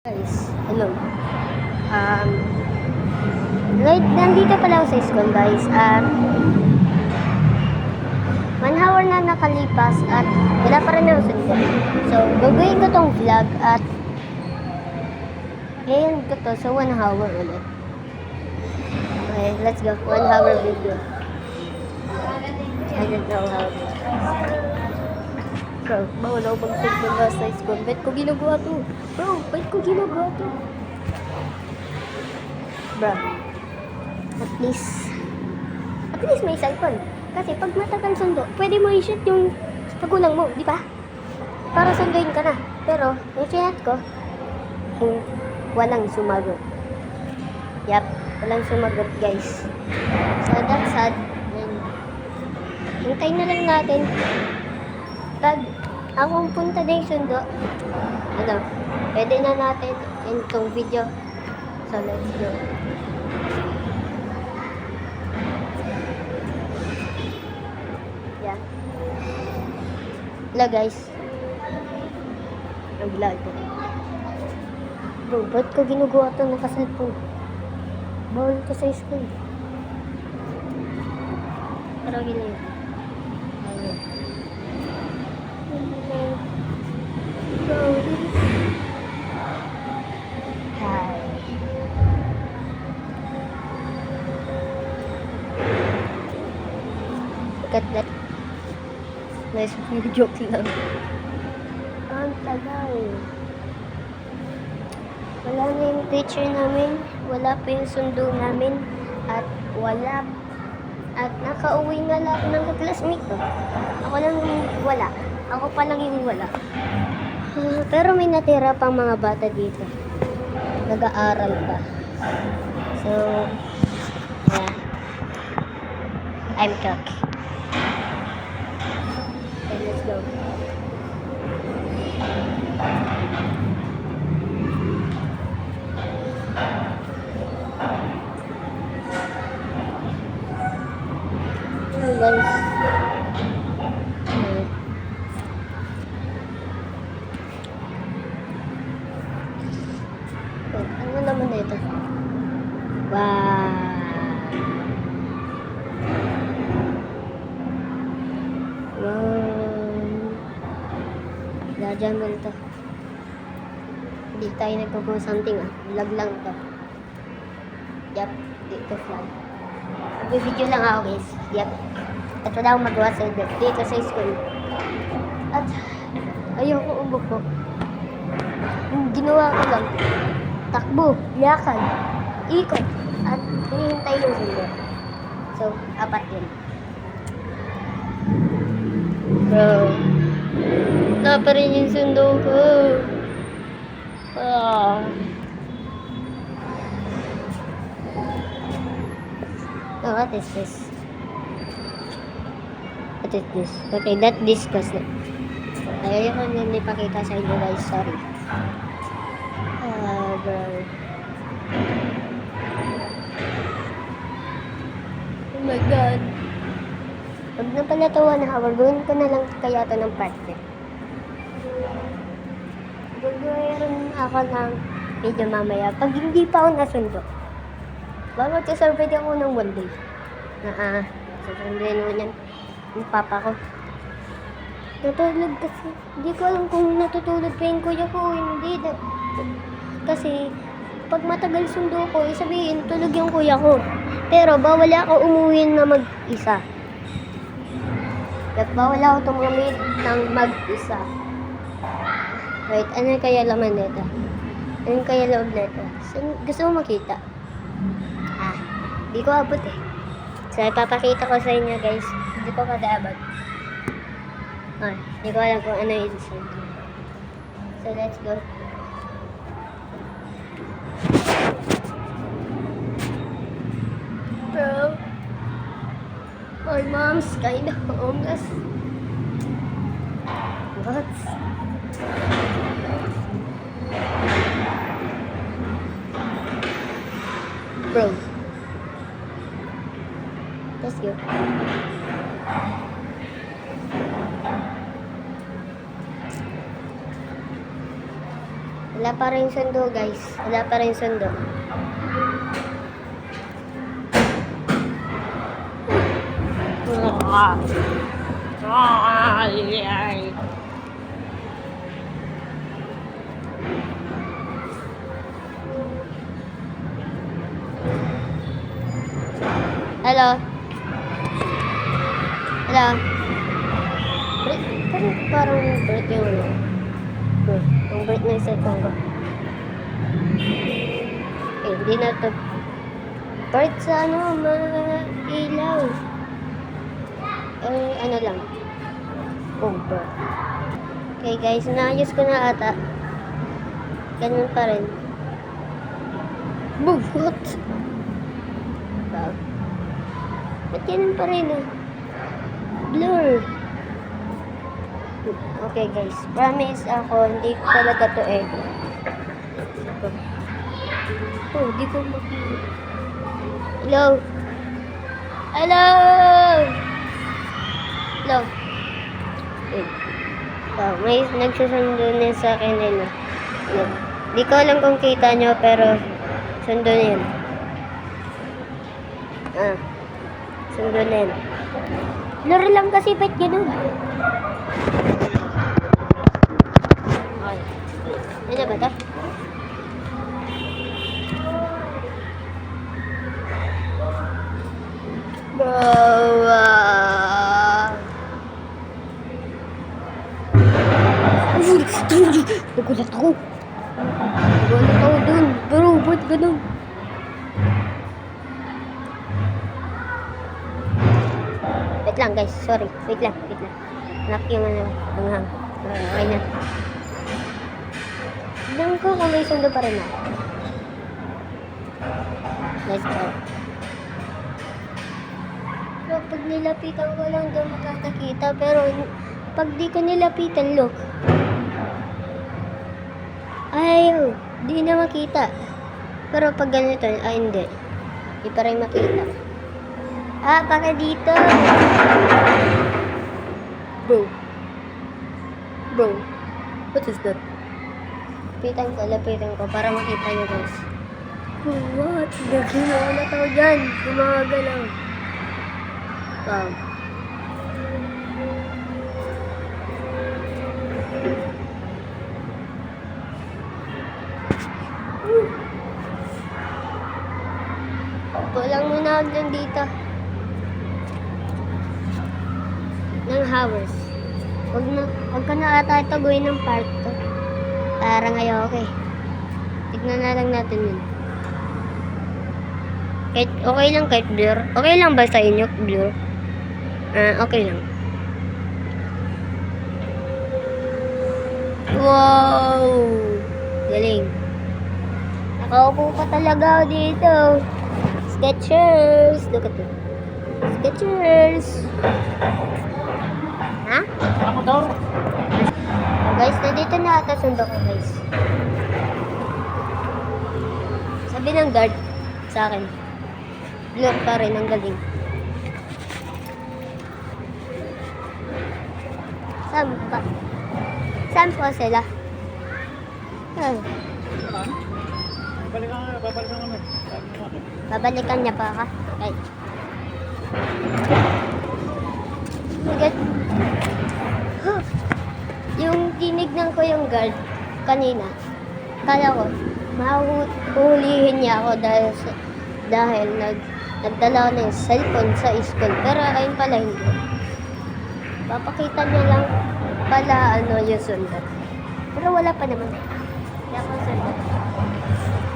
Guys, hello. Um, right, nandito pala ako sa school, guys. 1 hour na nakalipas at wala pa rin ako sundo. So, gagawin ko tong vlog at ngayon ko to sa 1 hour ulit. Okay, let's go. 1 hour video. I don't know how to. Bro, bawal ako mag-film sa school. Ba't ko ginagawa to? Bro, ba't ko ginagawa to? Bro, at least may cellphone. Kasi pag matagal sundo, pwede mo i-shoot yung pagulang mo, di ba? Para sunduin ka na. Pero, yung chat ko, walang sumagot. Yap, walang sumagot, guys. So, that's sad. Hintay na lang natin. Pag akong punta na yung sundo, pwede na natin itong video. So, let's go. Yeah. Hello, guys. Nag-vlog ko. Bro, ba't ko ginagawa ito naka-cellphone? Bawal ko sa school. Pero ginagawa. Ayun. Hi. Look at that. Nice joke lang. Ang tagal. Wala na yung teacher namin. Wala pa yung sundo namin. At wala. At nakauwi na lahat ng classmate ko. Ako lang yung wala. Ako pa lang yung wala. Pero may natira pang mga bata dito. Nag-aaral pa. So, yeah. I'm cocky. Okay, let's go. Hello, guys. Ano naman dito? Wow! Jumble to. Hindi tayo nagpo-post something vlog lang to. Yup, dito vlog. Mag-video lang ako, guys. Yup. At wala akong magawa sa dito sa school. At ayoko umupo. Ginawa ko lang. Takbo, lakad, ikot, at hinihintay yung sundo. So, 4 yun. Bro. Wala pa rin yung sundo ko. Oh, what is this? What is this? Okay, that discuss na. Ayaw ko nang ipakita sa inyo, guys. Sorry. Bro. Oh my God. Pag na pala ito 1 hour, gawin ko na lang kaya ito ng part 3. Gagawin ako ng video mamaya. Pag hindi pa ako nasundo, bakit sasurvey ako ng 1 day? Sasurvey naman yan yung papa ko. Natulog kasi. Hindi ko alam kung natutulog pa yung kuya ko o hindi. Kasi pag matagal sundo ko, sabihin tulog yung kuya ko. Pero bawal ako umuwi na mag-isa. At bawal ako tumamit ng mag-isa. Wait, ano kaya laman nito? Ano kaya loob nito? Gusto mo makita? Hindi ko abot eh. So, ipapakita ko sa inyo, guys. Hindi ko kada-abot. Hindi ko alam kung ano yung design. So, let's go. Bro, my mom's kind of homeless. What? Bro. Let's go. Wala Wala pa rin sundo, guys. Wala pa rin sundo. Hello? Hello? Parang break yung ano. Yung break na yung cellphone ko. Eh, hindi na to. Part sa ano, ilaw. Eh, ano lang. Over. Okay guys, naayos ko na ata. Ganun pa rin. Boom! What? Wow. Ba't ganun pa rin eh? Blur. Okay guys, promise ako, hindi ko talaga to edit. Oh, di ko makita. Hello? Hello? Hello? Wait. Oh, may nagsusundo na sa akin nila. Di ko alam kung kita nyo, pero sundo na yun. Ah, sundo na yun. Blur lang kasi, ba't ganun? Ano ba ito? Bawa. Nagulat ako. Nagulat ako dun. Pero ba't ganun? Wait lang guys, sorry. Wait lang. Lock yung ano. Hanghang. Okay na. Tignan ko kung may sundo pa rin ako. Let's go. So, pag nilapitan ko lang daw makakakita, pero pag di ko nilapitan, look. Ay, di na makita. Pero pag ganito, hindi. Di pa rin makita. Ah, baka dito. Bro. What is that? Lapitan ko para makita nyo guys. What? Gaginawa na tao dyan. Gumagalaw. Wow. Pulang muna ako dyan dito. Ng hours. Huwag ka na ata itaguin ng part to. Parang ayaw, okay. Tignan na lang natin yun. Kahit, okay lang kahit blur. Okay lang ba sa inyo, blur? Okay lang. Wow! Galing. Nakaupo pa talaga ako dito. Skechers! Look at it. Skechers! Ha? Motor? Guys, nandito na ata sundo ko guys. Sabi ng guard sa akin. Blur pa rin, ang galing. Saan po sila? Babalikan niya pa ka? Okay. Agad. Yung tinignan ko yung guard kanina, kala ko mahuhulihin niya ako dahil nagdala ko na yung cellphone sa school, pero ayun pala hindi. Papakita niya lang pala yung sundo, pero wala pa naman. Kaya ako sundo.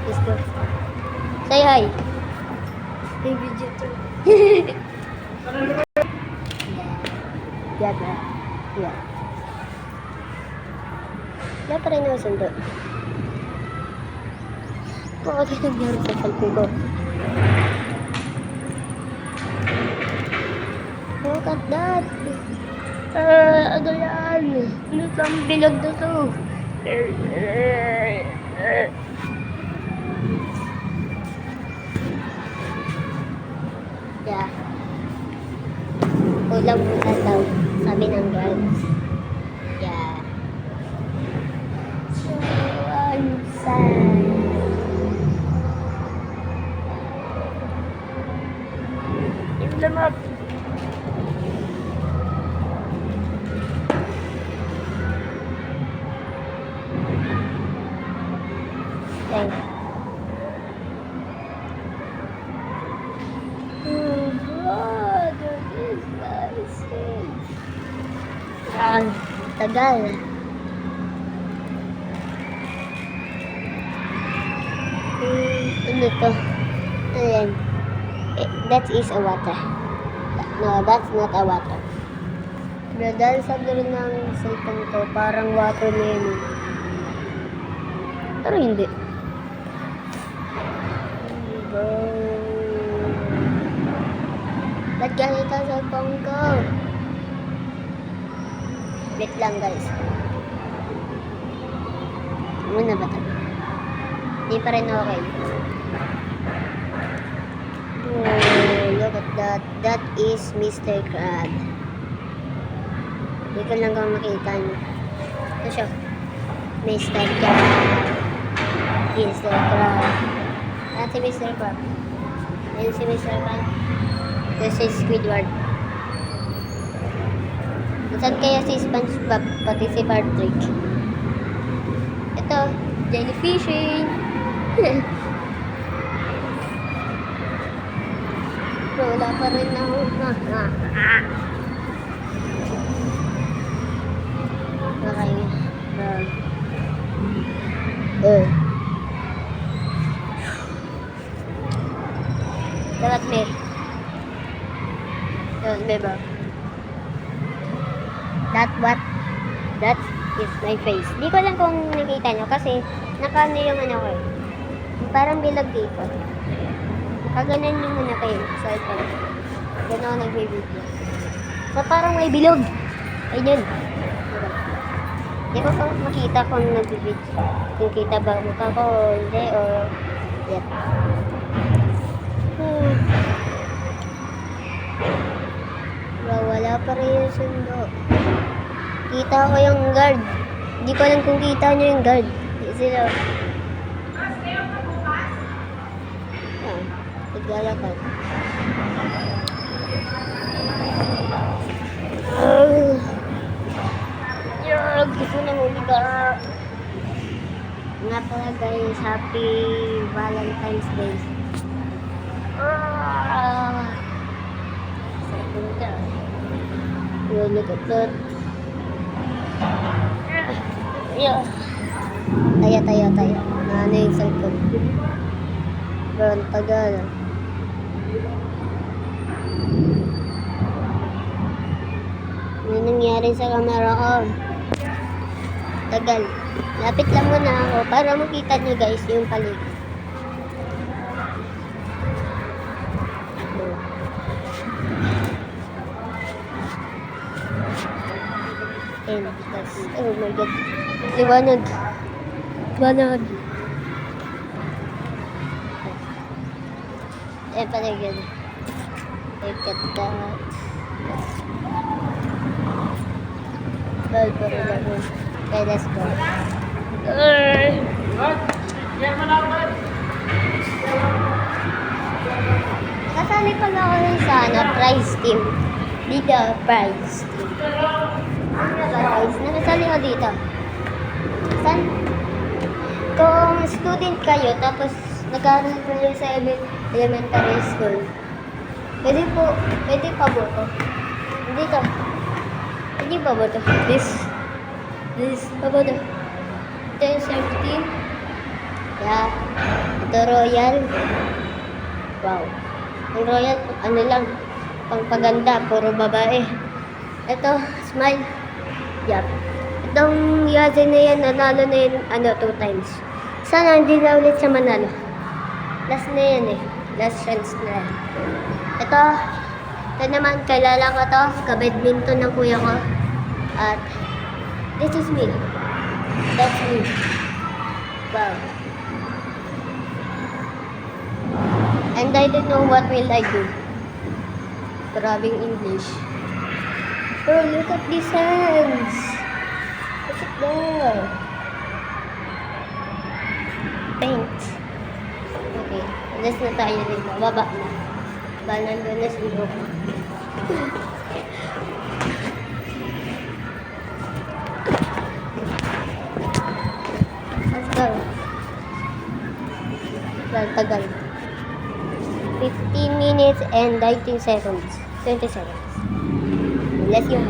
Let's go. Say hi. Hey, video to. Yeah. Wala pa rin ako sundo. Bakit nangyari sa cellphone ko? Look at that. Ano yan? Ano itong bilog na to? Yeah. Kulang muna daw, sabi ng guards. Yeah. So, 10. Oh God, this guys is... tagal. Ano to? Ayan. That is a water. No, that's not a water. Pero dahil sa laro ng cellphone ko, parang water na yun. Pero hindi. Ba't ganito ang cellphone ko? Wait lang guys. Ano na ba ito? Hindi pa rin okay. Oh, look at that. That is Mr. Crab. Hindi ko lang kung makita nyo. Ito siya. Mr. Crab. Mr. Crab. At si Mr. Crab. Ayan si Mr. Crab. Ito si Squidward. Saan kaya si SpongeBob? Pati si Patrick. Ito. Jellyfishing. Pero wala pa rin ako. Okay. Dapat may. Dapat may ba? That is my face. Di ko lang kung nakita nyo kasi nakano yung ano ko eh. Parang bilag dito. Kaganan nyo muna kayo sa iPad. Ganun ako nag-video. So parang may bilog. Ayun. Di ko pa makita kung nag-video. Kung kita ba mukha ko o hindi o yan. Wala pa rin yung sundo. Kita ko yung guard. Hindi ko alam kung kita nyo yung guard. Sila. Naglalakad. Gusto na mo ligar. Nga pala guys, happy Valentine's Day. Look at that. Taya. Ano yung cellphone? Pero ang tagal. Ano nangyari sa camera ko? Tagal. Lapit lang muna ako para makita nyo guys yung paligid. And that's, oh my god. Liwanag. Paligid. Look at that. Well, pero lang. Okay, let's go. Kasali pala ako sa prize team. Dito, prize team. Guys, nakasali ko dito. Saan? Kung student kayo, tapos nag-aaral kayo sa elementary school, pwede pa boto. Dito. Pwede pa boto. This, pa boto. Ito yung safety. Yeah. Ito royal. Wow. Ang royal, ano lang, pangpaganda, puro babae. Ito, smile. Yup. Itong yasin na yan, nanalo na yan, 2 times. Sana hindi na ulit siya manalo. Last na yan eh. Last chance na yan. Ito naman, kilala ko to. Ka-badminton ng kuya ko. At, this is me. That's me. Wow. And I don't know what will I do. Grabing English. Oh, look at these hands. Look at that. Paint. Okay, alas na tayo dito. Baba na. Nandun na si Bro. Let's go. Tagal. 15 minutes and 19 seconds. 20 seconds. Let's go.